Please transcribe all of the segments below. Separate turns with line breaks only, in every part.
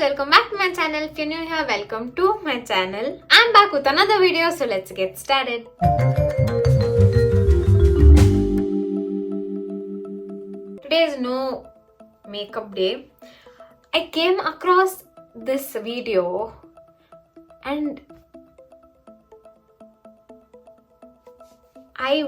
welcome back to my channel. If you're new here, welcome to my channel. I'm back with another video, so let's get started. Today is no makeup day. I came across this video and I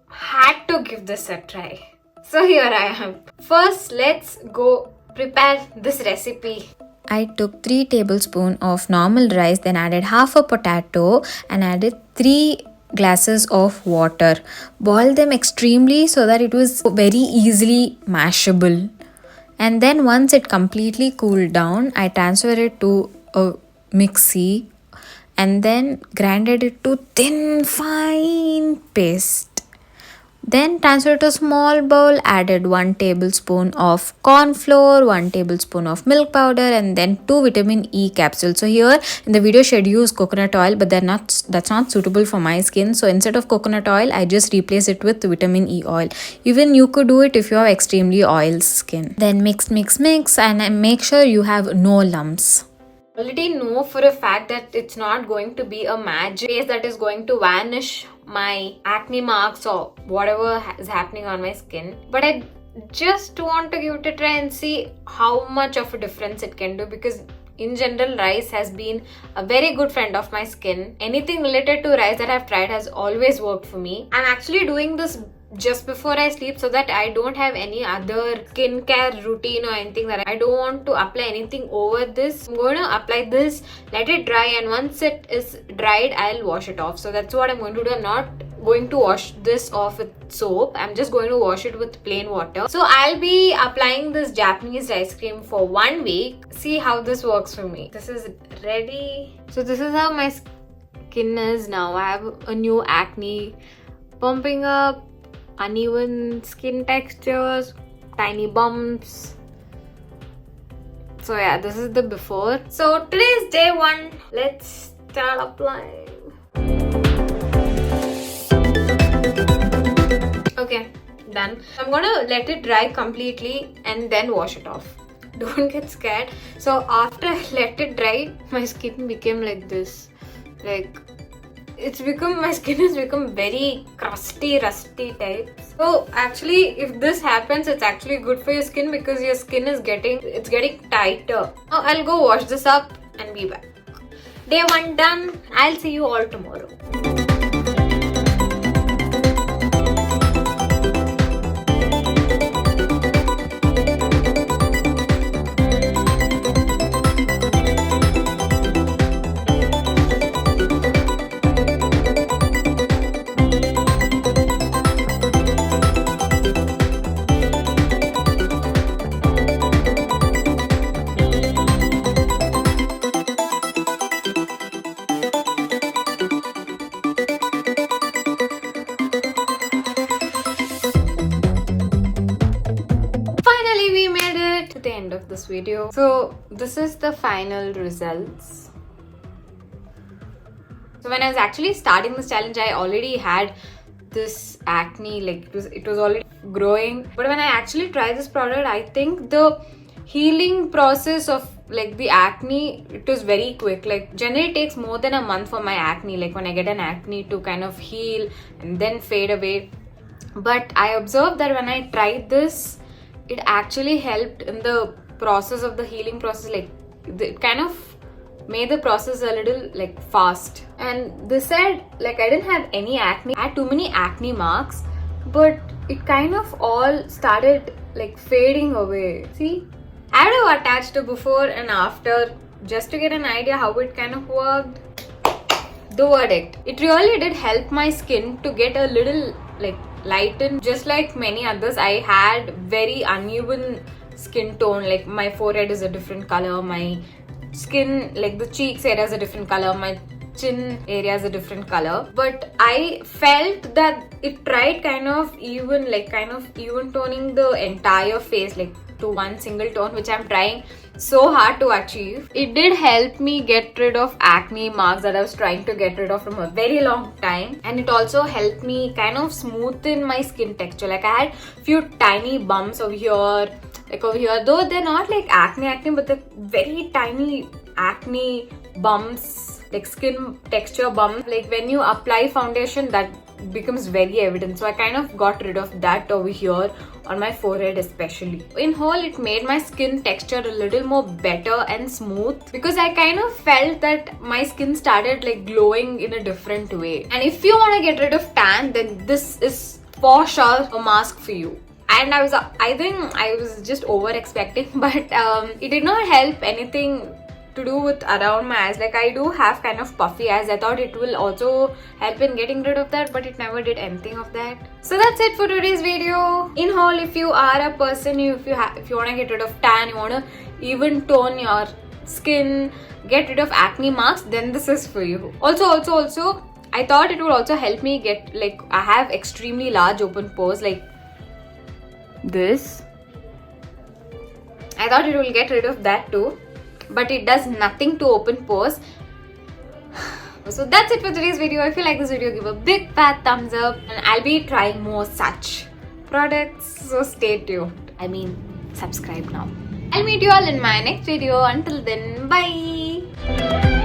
had to give this a try. So here I am. First, let's go prepare this recipe.
I took 3 tablespoons of normal rice, then added half a potato and added 3 glasses of water. Boiled them extremely so that it was very easily mashable. And then once it completely cooled down, I transferred it to a mixie and then grinded it to thin fine paste. Then transferred to a small bowl, added 1 tablespoon of corn flour, 1 tablespoon of milk powder and then 2 vitamin E capsules. So here in the video should use coconut oil, but that's not suitable for my skin. So instead of coconut oil, I just replace it with vitamin E oil. Even you could do it if you have extremely oily skin. Then mix and make sure you have no lumps.
Already know for a fact that it's not going to be a magic face that is going to vanish my acne marks or whatever is happening on my skin, but I just want to give it a try and see how much of a difference it can do, because in general rice has been a very good friend of my skin. Anything related to rice that I've tried has always worked for me. I'm actually doing this just before I sleep so that I don't have any other skincare routine or anything, that I don't want to apply anything over this. I'm going to apply this, let it dry, and once it is dried, I'll wash it off. So that's what I'm going to do. I'm not going to wash this off with soap. I'm just going to wash it with plain water. So I'll be applying this Japanese rice cream for 1 week. See how this works for me. This is ready. So this is how my skin is now. I have a new acne pumping up, uneven skin textures, tiny bumps. So yeah, this is the before. So today's day 1. Let's start applying. Okay, done. I'm gonna let it dry completely and then wash it off. Don't get scared. So after I let it dry, my skin became like this. My skin has become very crusty, rusty type. So actually, if this happens, it's actually good for your skin because your skin is getting tighter. Now I'll go wash this up and be back. Day 1 done. I'll see you all tomorrow. We made it to the end of this video. So this is the final results. So when I was actually starting this challenge, I already had this acne, it was already growing. But when I actually tried this product, I think the healing process of the acne, it was very quick. Generally it takes more than a month for my acne, when I get an acne to kind of heal and then fade away. But I observed that when I tried this, it actually helped in the process of the healing process. It kind of made the process a little fast. And they said I didn't have any acne. I had too many acne marks, but it kind of all started fading away. See, I would have attached a before and after just to get an idea how it kind of worked. The verdict: it really did help my skin to get a little lightened. Just like many others, I had very uneven skin tone. My forehead is a different color, my skin, the cheeks area is a different color, my chin area is a different color. But I felt that it tried kind of even toning the entire face to one single tone, which I'm trying so hard to achieve. It did help me get rid of acne marks that I was trying to get rid of from a very long time, and it also helped me kind of smoothen my skin texture. I had few tiny bumps over here, like over here, though they're not like acne, but they're very tiny acne bumps, like skin texture bumps. Like when you apply foundation, that becomes very evident. So I kind of got rid of that over here on my forehead especially. In whole, it made my skin texture a little more better and smooth, because I kind of felt that my skin started like glowing in a different way. And if you want to get rid of tan, then this is for sure a mask for you. And I think I was just over expecting, but it did not help anything to do with around my eyes. Like I do have kind of puffy eyes. I thought it will also help in getting rid of that, but it never did anything of that. So that's it for today's video. In whole, if you are a person, if you want to get rid of tan, you want to even tone your skin, get rid of acne marks, then this is for you. Also, I thought it would also help me get, like, I have extremely large open pores like this. I thought it will get rid of that too, but it does nothing to open pores. So that's it for today's video. If you like this video, give a big fat thumbs up, and I'll be trying more such products, so stay tuned. Subscribe now. I'll meet you all in my next video. Until then, bye.